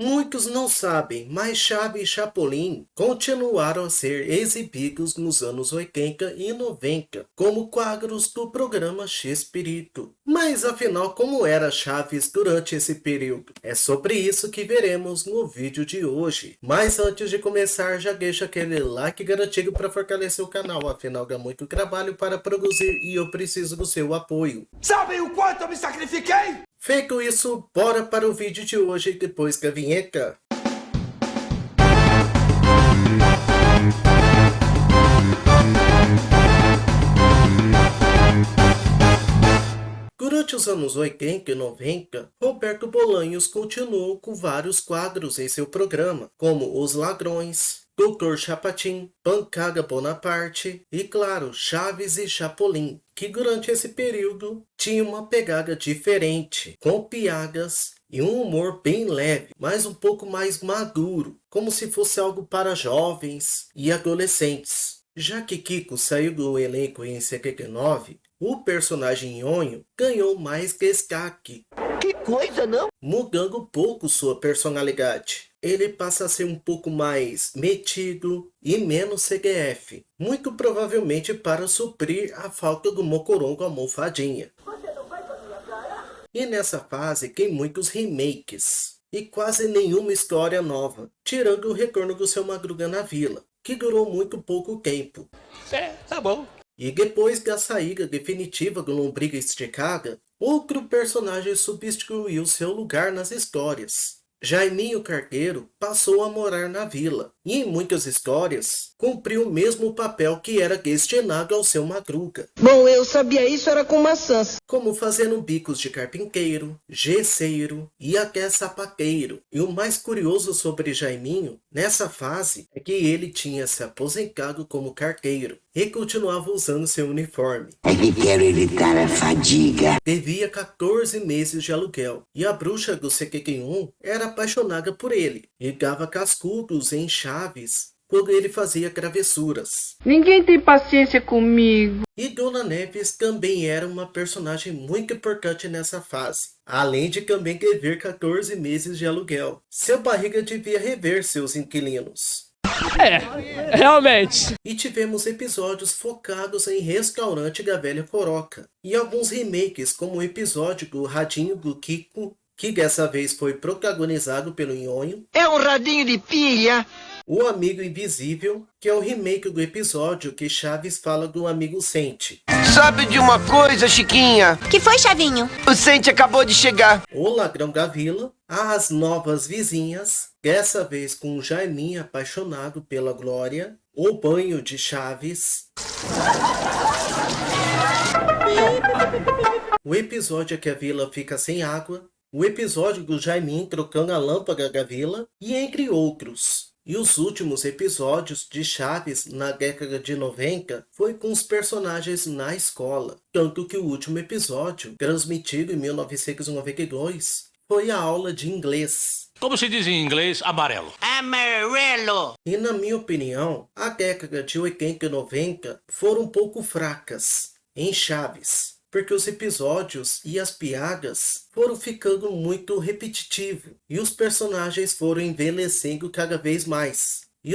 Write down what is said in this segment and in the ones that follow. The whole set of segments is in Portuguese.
Muitos não sabem, mas Chaves e Chapolin continuaram a ser exibidos nos anos 80 e 90 como quadros do programa X-Pirito. Mas afinal, como era Chaves durante esse período? É sobre isso que veremos no vídeo de hoje. Mas antes de começar, já deixa aquele like garantido para fortalecer o canal, afinal dá muito trabalho para produzir e eu preciso do seu apoio. Sabem o quanto eu me sacrifiquei? Feito isso, bora para o vídeo de hoje depois da vinheta. Durante os anos 80 e 90, Roberto Bolanhos continuou com vários quadros em seu programa, como Os Ladrões, Dr. Chapatin, Pancada Bonaparte e, claro, Chaves e Chapolin, que durante esse período tinha uma pegada diferente, com piadas e um humor bem leve, mas um pouco mais maduro, como se fosse algo para jovens e adolescentes. Já que Kiko saiu do elenco em 79, o personagem Nhonho ganhou mais destaque. Que coisa, não? Mudando um pouco sua personalidade. Ele passa a ser um pouco mais metido e menos CDF, muito provavelmente para suprir a falta do Mocorongo Almofadinha. E nessa fase tem muitos remakes e quase nenhuma história nova, tirando o retorno do Seu Madruga na Vila, que durou muito pouco tempo. Tá bom. E depois da saída definitiva do Lombriga Esticada, outro personagem substituiu seu lugar nas histórias. Jaiminho Carteiro passou a morar na vila, e em muitas histórias, cumpriu o mesmo papel que era destinado ao Seu Madruga. Bom, eu sabia isso, era com maçãs. Como fazendo bicos de carpinteiro, gesseiro e até sapateiro. E o mais curioso sobre Jaiminho, nessa fase, é que ele tinha se aposentado como carteiro e continuava usando seu uniforme. É que quero evitar a fadiga. Devia 14 meses de aluguel, e a bruxa do CQQ1 era apaixonada por ele, e dava cascudos em Chaves quando ele fazia travessuras. Ninguém tem paciência comigo. E Dona Neves também era uma personagem muito importante nessa fase, além de também dever 14 meses de aluguel. Seu barriga devia rever seus inquilinos. Realmente. E tivemos episódios focados em Restaurante da Velha Coroca, e alguns remakes como o episódio do Radinho do Kiko, que dessa vez foi protagonizado pelo Nhonho. É um radinho de pilha. O Amigo Invisível, que é o remake do episódio que Chaves fala do amigo Sente. Sabe de uma coisa, Chiquinha? Que foi, Chavinho? O Sente acabou de chegar. O Ladrão da Vila, As Novas Vizinhas, dessa vez com o Jaiminho apaixonado pela Glória, O Banho de Chaves, o episódio que a vila fica sem água, o episódio do Jaiminho trocando a lâmpada da vila, e entre outros. E os últimos episódios de Chaves na década de 90 foi com os personagens na escola. Tanto que o último episódio, transmitido em 1992, foi a aula de inglês. Como se diz em inglês, amarelo. Amarelo. E na minha opinião, a década de 80 e 90 foram um pouco fracas em Chaves, porque os episódios e as piadas foram ficando muito repetitivos e os personagens foram envelhecendo cada vez mais. E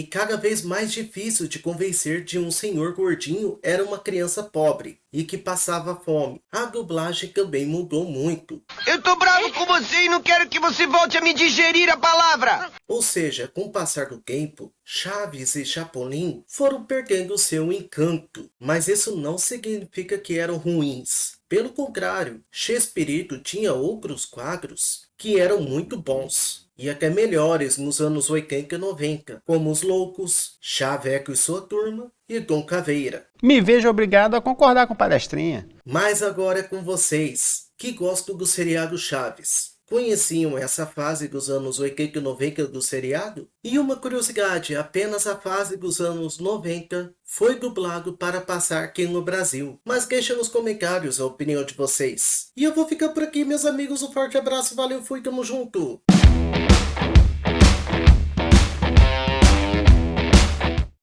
cada vez mais difícil de convencer de um senhor gordinho era uma criança pobre e que passava fome. A dublagem também mudou muito. Eu tô bravo com você e não quero que você volte a me digerir a palavra. Ou seja, com o passar do tempo, Chaves e Chapolin foram perdendo seu encanto, mas isso não significa que eram ruins. Pelo contrário, X-Pirito tinha outros quadros que eram muito bons, e até melhores nos anos 80 e 90, como Os Loucos, Chaveco e Sua Turma e Dom Caveira. Me vejo obrigado a concordar com palestrinha. Mas agora é com vocês, que gostam do seriado Chaves. Conheciam essa fase dos anos 80 e 90 do seriado? E uma curiosidade, apenas a fase dos anos 90 foi dublado para passar aqui no Brasil. Mas deixa nos comentários a opinião de vocês. E eu vou ficar por aqui, meus amigos. Um forte abraço, valeu, fui, tamo junto!